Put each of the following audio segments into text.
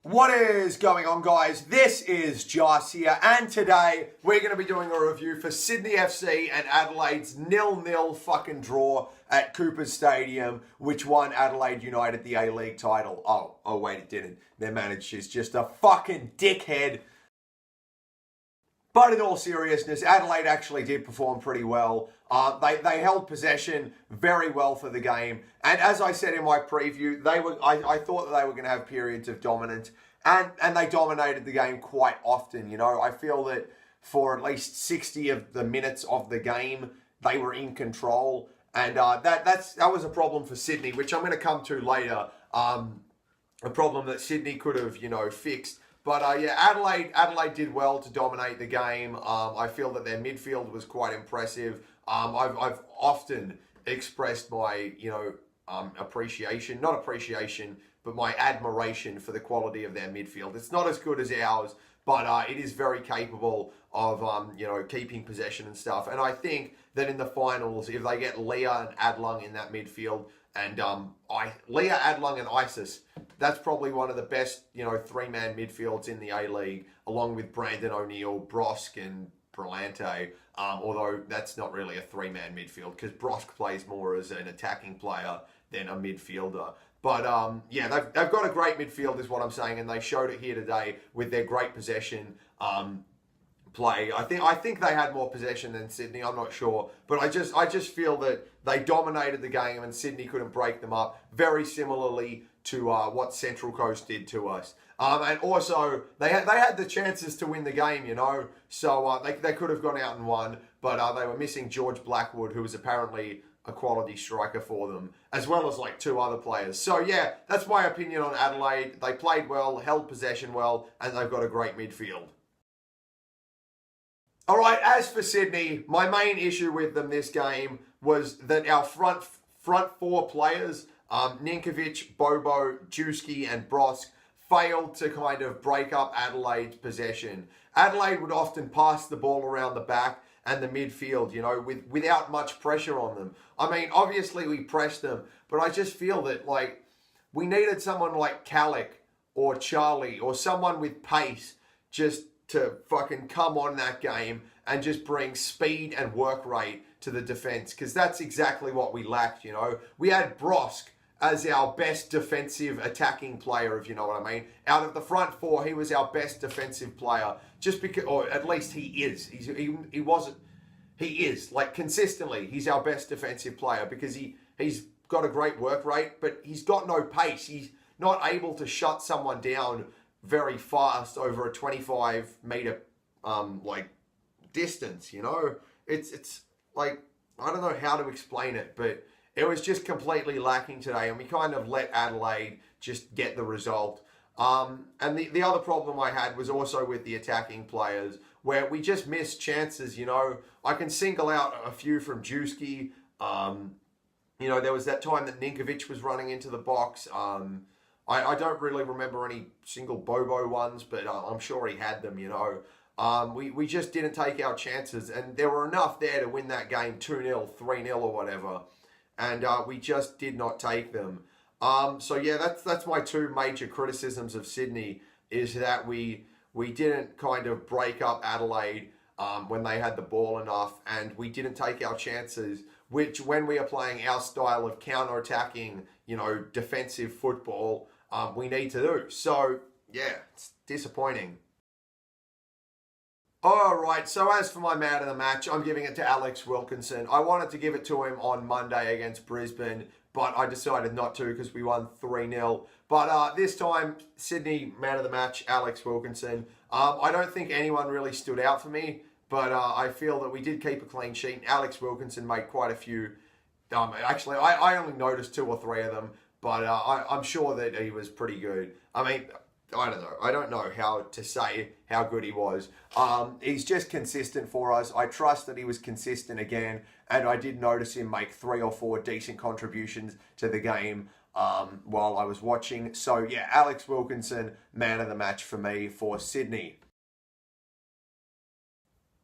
What is going on, guys? This is Joss here, and today we're going to be doing a review for Sydney FC and Adelaide's 0-0 fucking draw at Coopers Stadium, which won Adelaide United the A-League title. Oh wait, it didn't. Their manager's just a fucking dickhead. But in all seriousness, Adelaide actually did perform pretty well. They held possession very well for the game. And as I said in my preview, I thought that they were going to have periods of dominance. And they dominated the game quite often. You know, I feel that for at least 60 of the minutes of the game, they were in control. And that was a problem for Sydney, which I'm going to come to later. A problem that Sydney could have, fixed. But yeah, Adelaide did well to dominate the game. I feel that their midfield was quite impressive. I've often expressed my, appreciation, not appreciation, but my admiration for the quality of their midfield. It's not as good as ours, but it is very capable of, keeping possession and stuff. And I think that in the finals, if they get Leah and Adlung in that midfield, and Leah, Adlung, and Isis, that's probably one of the best, three-man midfields in the A-League, along with Brandon O'Neill, Brosk, and Brillante. Although that's not really a three-man midfield, because Brosk plays more as an attacking player than a midfielder. But yeah, they've got a great midfield, is what I'm saying, and they showed it here today with their great possession play. I think they had more possession than Sydney. I'm not sure, but I just feel that they dominated the game and Sydney couldn't break them up. Very similarly to what Central Coast did to us. And also they had the chances to win the game, so they could have gone out and won, but they were missing George Blackwood, who was apparently a quality striker for them, as well as like two other players. So yeah, that's my opinion on Adelaide. They played well, held possession well, and they've got a great midfield. All right, as for Sydney, my main issue with them this game was that our front four players, Ninkovic, Bobo, Juski, and Brosk, failed to kind of break up Adelaide's possession. Adelaide would often pass the ball around the back and the midfield, without much pressure on them. I mean, obviously we pressed them, but I just feel that, we needed someone like Calic or Charlie or someone with pace just to fucking come on that game and just bring speed and work rate to the defense, because that's exactly what we lacked, We had Brosk as our best defensive attacking player, if you know what I mean. Out of the front four, he was our best defensive player, just because, or at least he is. He is, consistently, he's our best defensive player because he's got a great work rate, but he's got no pace. He's not able to shut someone down very fast over a 25-meter, distance, It's I don't know how to explain it, but it was just completely lacking today, and we kind of let Adelaide just get the result. And the other problem I had was also with the attacking players, where we just missed chances, I can single out a few from Juski. There was that time that Ninkovic was running into the box. I don't really remember any single Bobo ones, but I'm sure he had them, We just didn't take our chances, and there were enough there to win that game 2-0, 3-0 or whatever, and we just did not take them. So yeah, that's my two major criticisms of Sydney, is that we didn't kind of break up Adelaide when they had the ball enough, and we didn't take our chances, which when we are playing our style of counter-attacking, defensive football, we need to do. So yeah, it's disappointing. All right, so as for my man of the match, I'm giving it to Alex Wilkinson. I wanted to give it to him on Monday against Brisbane, but I decided not to because we won 3-0. But this time, Sydney man of the match, Alex Wilkinson. I don't think anyone really stood out for me, but I feel that we did keep a clean sheet. Alex Wilkinson made quite a few. Actually, I only noticed 2 or 3 of them, but I'm sure that he was pretty good. I mean, I don't know. I don't know how to say how good he was. He's just consistent for us. I trust that he was consistent again, and I did notice him make 3 or 4 decent contributions to the game while I was watching. So yeah, Alex Wilkinson, man of the match for me for Sydney.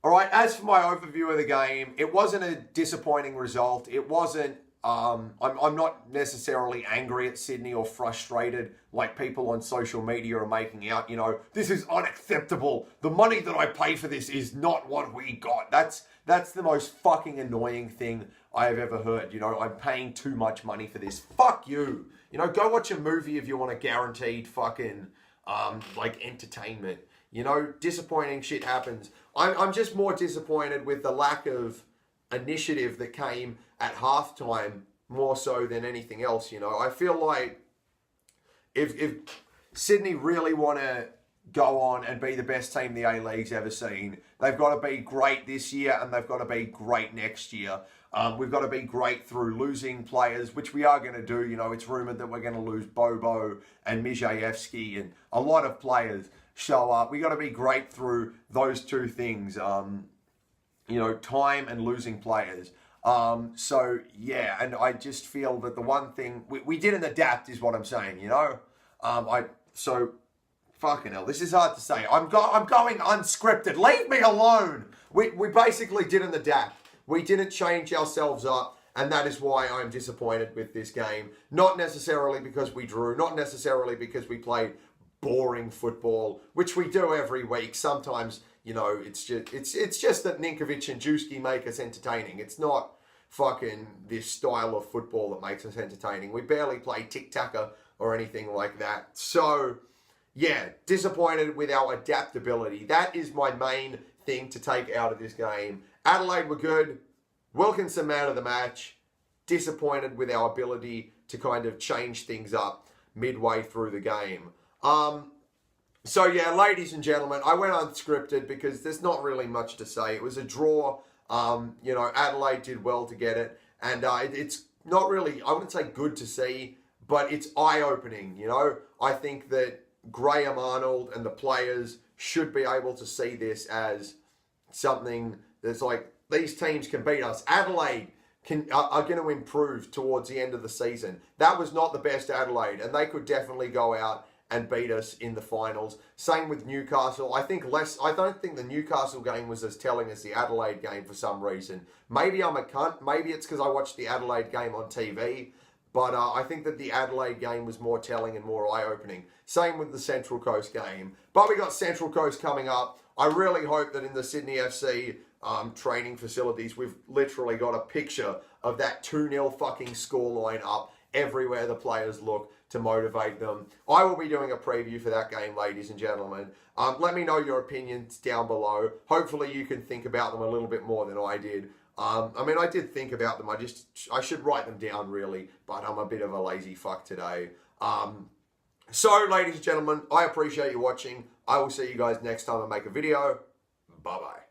All right, as for my overview of the game, it wasn't a disappointing result. It wasn't I'm not necessarily angry at Sydney or frustrated like people on social media are making out. You know, this is unacceptable. The money that I pay for this is not what we got. That's the most fucking annoying thing I have ever heard. You know, I'm paying too much money for this. Fuck you. You know, go watch a movie if you want a guaranteed fucking like entertainment. You know, disappointing shit happens. I'm just more disappointed with the lack of initiative that came at halftime more so than anything else. You know, I feel like if Sydney really want to go on and be the best team the A-League's ever seen, they've got to be great this year and they've got to be great next year. We've got to be great through losing players, which we are going to do. You know, it's rumoured that we're going to lose Bobo and Mijayevski and a lot of players show up. We got to be great through those two things, you know, time and losing players. So, yeah, and I just feel that the one thing we didn't adapt is what I'm saying, you know? So, fucking hell, this is hard to say. I'm going unscripted. Leave me alone. We basically didn't adapt. We didn't change ourselves up, and that is why I'm disappointed with this game. Not necessarily because we drew, not necessarily because we played boring football, which we do every week. Sometimes, you know, it's just that Ninkovic and Juski make us entertaining. It's not fucking this style of football that makes us entertaining. We barely play tic-tac or anything like that. So, yeah, disappointed with our adaptability. That is my main thing to take out of this game. Adelaide were good. Wilkinson man of the match. Disappointed with our ability to kind of change things up midway through the game. So yeah, ladies and gentlemen, I went unscripted because there's not really much to say. It was a draw. You know, Adelaide did well to get it. And it's not really, I wouldn't say good to see, but it's eye-opening, you know. I think that Graham Arnold and the players should be able to see this as something that's like, these teams can beat us. Adelaide are going to improve towards the end of the season. That was not the best Adelaide, and they could definitely go out and beat us in the finals. Same with Newcastle. I don't think the Newcastle game was as telling as the Adelaide game for some reason. Maybe I'm a cunt. Maybe it's because I watched the Adelaide game on TV. But I think that the Adelaide game was more telling and more eye-opening. Same with the Central Coast game. But we got Central Coast coming up. I really hope that in the Sydney FC training facilities, we've literally got a picture of that 2-0 fucking scoreline up everywhere the players look to motivate them. I will be doing a preview for that game, ladies and gentlemen. Let me know your opinions down below. Hopefully you can think about them a little bit more than I did. I mean, I did think about them. I should write them down, really, but I'm a bit of a lazy fuck today. So, ladies and gentlemen, I appreciate you watching. I will see you guys next time I make a video. Bye-bye.